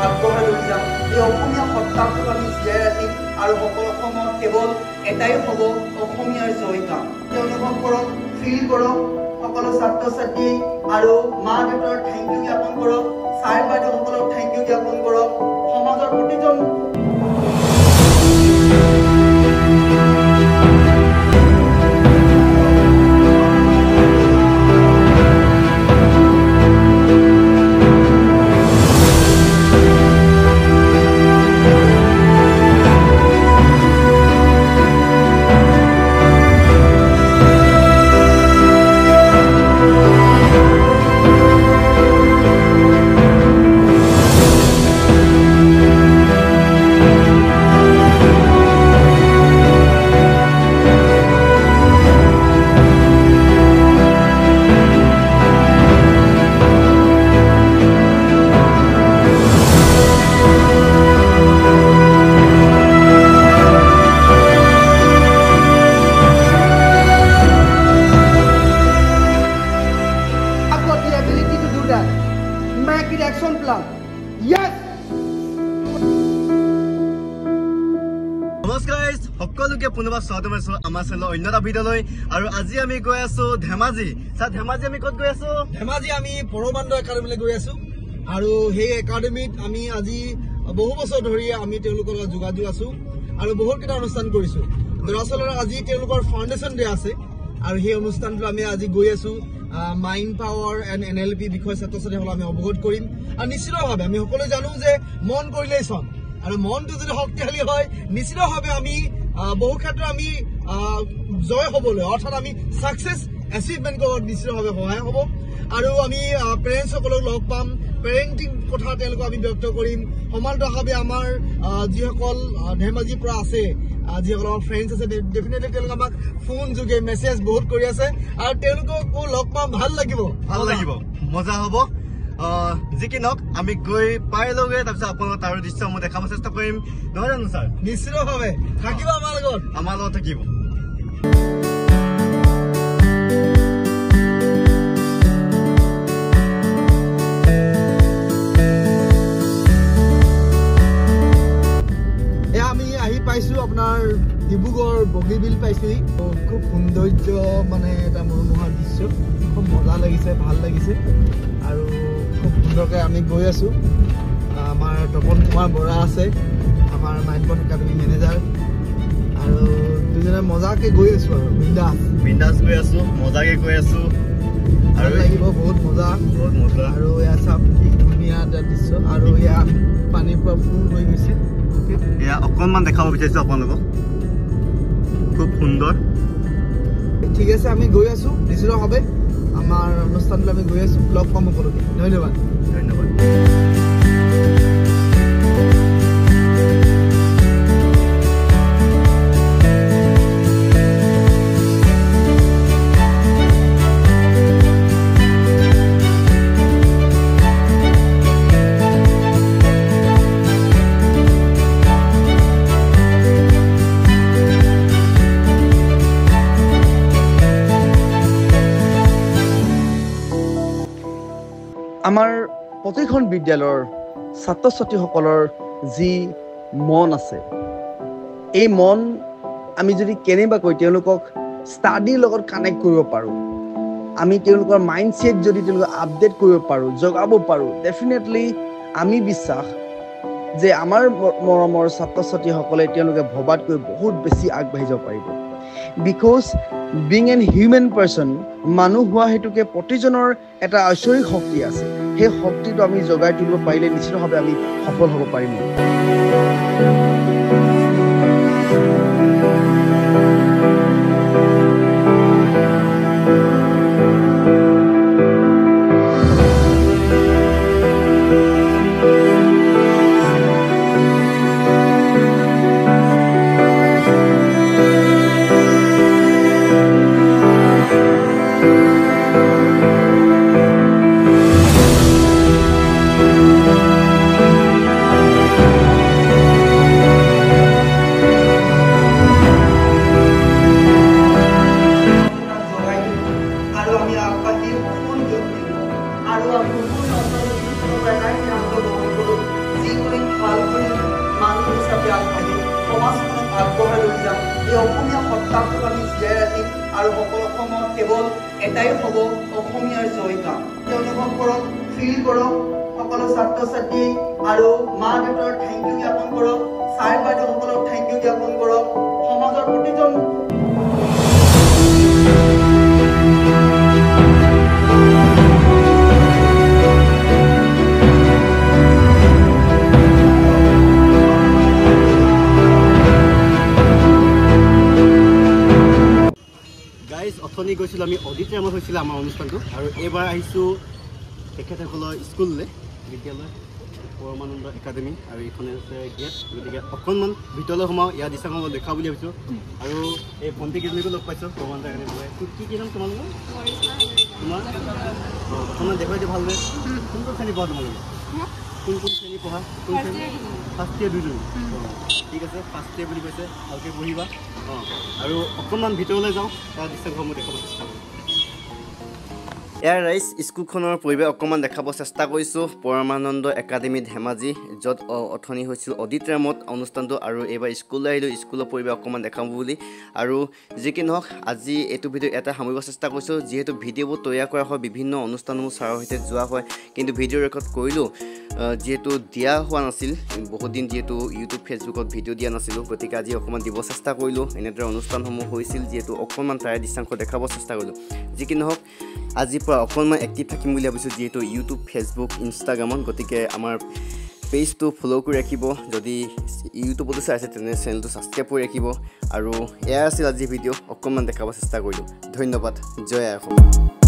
আগবঢ়াই লৈ যাম এই অসমীয়া সত্তাটোক আমি জীয়াই ৰাখিম আৰু সকলো সময়ত কেৱল এটাই হ'ব অসমীয়াৰ জয়গান তেওঁ অনুভৱ কৰক ফিল কৰক সকলো ছাত্ৰ ছাত্ৰী আৰু মা দেউতাৰ থেংক ইউ জ্ঞাপন কৰক ছাৰ বাইদেউসকলক থেংক ইউ জ্ঞাপন কৰক সমাজৰ প্ৰতিজন action plan. Yes. নমস্কাৰ গাইজ সকলোকে পুনৰবাৰ স্বাগতম জনাইছো আমাৰ চেনেলৰ অন্য এটা ভিডিঅ'লৈ আৰু আজি আমি গৈ আছো ধেমাজি স্যাৰ ধেমাজি আমি ক'ত গৈ আছো ধেমাজি আমি পৰমানন্দ একাডেমীলৈ গৈ আছো আৰু সেই একাডেমীত আমি আজি বহু বছৰ ধৰি আমি তেওঁলোকৰ লগত যোগাযোগ আছো আৰু বহুত কেইটা অনুষ্ঠান কৰিছো দৰাচলৰ আজি তেওঁলোকৰ ফাউণ্ডেশ্যন ডে আছে আৰু সেই অনুষ্ঠানটো আমি আজি গৈ আছো মাইণ্ড পাৱাৰ এণ্ড NLP বিষয় ছাত্ৰ ছাত্ৰীসকলক আমি অৱগত কৰিম আৰু নিশ্চিতভাৱে আমি সকলোৱে জানো যে মন কৰিলেই চন আৰু মনটো যদি শক্তিশালী হয় নিশ্চিতভাৱে আমি বহু ক্ষেত্ৰত আমি জয় হ'বলৈ অৰ্থাৎ আমি ছাকচেছ এচিভমেণ্ট কৰাত নিশ্চিতভাৱে সহায় হ'ব আৰু আমি পেৰেণ্টছসকলক লগ পাম পেৰেণ্টিং কথা তেওঁলোকক আমি ব্যক্ত কৰিম সমান্তৰালভাৱে আমাৰ যিসকল ধেমাজিৰ পৰা আছে যিসকল আমাৰ ফ্ৰেণ্ডছ আছে ডেফিনেটলি তেওঁলোকে আমাক ফোন যোগে মেছেজ বহুত কৰি আছে আৰু তেওঁলোককো লগ পাম ভাল লাগিব মজা হ'ব যি কি নহওক আমি গৈ পাই লওঁগে তাৰপিছত আপোনালোকক তাৰ দৃশ্য মই দেখাব চেষ্টা কৰিম নহয় জানো ছাৰ নিশ্চিতভাৱে থাকিব আমাৰ লগত থাকিব পাইছো আপোনাৰ ডিব্ৰুগড় বগীবিল পাইছোহি খুব সৌন্দৰ্য মানে এটা মনোমোহা দৃশ্য খুব মজা লাগিছে ভাল লাগিছে আৰু খুব সুন্দৰকৈ আমি গৈ আছো আমাৰ তপন কুমাৰ বৰা আছে আমাৰ মাইণ্ড পাৱাৰ একাডেমী মেনেজাৰ আৰু দুজনে মজাকৈ গৈ আছো আৰু বিন্দাস গৈ আছো মজাকৈ গৈ আছো আৰু লাগিব বহুত মজা আৰু এয়া চাওক কি ধুনীয়া এটা দৃশ্য আৰু এয়া পানীৰ পৰা ফুল হৈ গৈছে এয়া অকণমান দেখাব বিচাৰিছো আপোনালোকক খুব সুন্দৰ ঠিক আছে আমি গৈ আছো নিশ্চিতভাৱে আমাৰ অনুষ্ঠানলৈ আমি গৈ আছো লগ পাম সকলোকে ধন্যবাদ আমাৰ প্ৰতিখন বিদ্যালয়ৰ ছাত্ৰ ছাত্ৰীসকলৰ যি মন আছে এই মন আমি যদি কেনেবাকৈ তেওঁলোকক ষ্টাডিৰ লগত কানেক্ট কৰিব পাৰোঁ আমি তেওঁলোকৰ মাইণ্ডছেট যদি তেওঁলোকক আপডেট কৰিব পাৰোঁ জগাব পাৰোঁ ডেফিনেটলি আমি বিশ্বাস যে আমাৰ মৰমৰ ছাত্ৰ ছাত্ৰীসকলে তেওঁলোকে ভবাতকৈ বহুত বেছি আগবাঢ়ি যাব পাৰিব because being N human person মানুহ হোৱা হেতুকে প্ৰতিজনৰ এটা ঐশ্বৰিক শক্তি আছে সেই শক্তিটো আমি জগাই তুলিব পাৰিলে নিশ্চিতভাৱে আমি সফল হ'ব পাৰিম এই অসমীয়া সত্তাটোক আমি জীয়াই ৰাখিম আৰু সকলো সময়ত কেৱল এটাই হ'ব অসমীয়াৰ জয়গান অনুভৱ কৰক ফিল কৰক সকলো ছাত্ৰ ছাত্ৰী আৰু মা দেউতাৰ থেংক ইউ জ্ঞাপন কৰক ছাৰ বাইদেউসকলক থেংক ইউ জ্ঞাপন কৰক সমাজৰ প্ৰতিজন অথনি গৈছিলোঁ আমি অডিটৰিয়ামত হৈছিলে আমাৰ অনুষ্ঠানটো আৰু এইবাৰ আহিছোঁ তেখেতসকলৰ স্কুললৈ বিদ্যালয় পৰমানন্দ একাডেমী আৰু এইখনে আছে গেট গতিকে অকণমান ভিতৰলৈ সোমাওঁ ইয়াৰ দৃশ্যসমূহ দেখাওঁ বুলি ভাবিছোঁ আৰু এই ভণ্টিকেইজনীকো লগ পাইছোঁ পৰমানন্দ একাডেমীলৈ কি নাম তোমালোকৰ তোমাৰ অকণমান দেখুৱাই দিওঁ ভালদৰে কোনটো শ্ৰেণী পঢ়া তোমালোকে কোন শ্ৰেণী পঢ়া কোন শ্ৰেণী ফাৰ্ষ্ট ইয়েৰ দুজন ঠিক আছে ফাৰ্ষ্ট ইয়েৰ বুলি কৈছে ভালকৈ পঢ়িবা আৰু অকণমান ভিতৰলৈ যাওঁ তাৰ দৃশ্যসমূহ দেখাব চেষ্টা কৰোঁ এয়াৰ ৰাইজ স্কুলখনৰ পৰিৱেশ অকণমান দেখাব চেষ্টা কৰিছোঁ পৰমানন্দ একাডেমী ধেমাজি য'ত অথনি হৈছিল অডিটৰিয়ামত অনুষ্ঠানটো আৰু এইবাৰ স্কুললৈ আহিলোঁ স্কুলৰ পৰিৱেশ অকণমান দেখাম বুলি আৰু যি কি নহওক আজি এইটো ভিডিঅ' এটা সামৰিব চেষ্টা কৰিছোঁ যিহেতু ভিডিঅ'বোৰ তৈয়াৰ কৰা হয় বিভিন্ন অনুষ্ঠানসমূহ ছাৰৰ সৈতে যোৱা হয় কিন্তু ভিডিঅ' ৰেকৰ্ড কৰিলোঁ যিহেতু দিয়া হোৱা নাছিল বহুত দিন যিহেতু ইউটিউব ফেচবুকত ভিডিঅ' দিয়া নাছিলোঁ গতিকে আজি অকণমান দিব চেষ্টা কৰিলোঁ এনেদৰে অনুষ্ঠানসমূহ হৈছিল যিহেতু অকণমান তাৰে দৃশ্যাংশ দেখাব চেষ্টা কৰিলোঁ যি কি নহওক আজিৰ পৰা অকণমান এক্টিভ থাকিম বুলি ভাবিছোঁ যিহেতু ইউটিউব ফেচবুক ইনষ্টাগ্ৰামত গতিকে আমাৰ পেজটো ফ'ল' কৰি ৰাখিব যদি ইউটিউবতো চাইছে তেনে চেনেলটো ছাবস্ক্ৰাইব কৰি ৰাখিব আৰু এয়া আছিল আজিৰ ভিডিঅ' অকণমান দেখাব চেষ্টা কৰিলোঁ ধন্যবাদ জয় আই অসম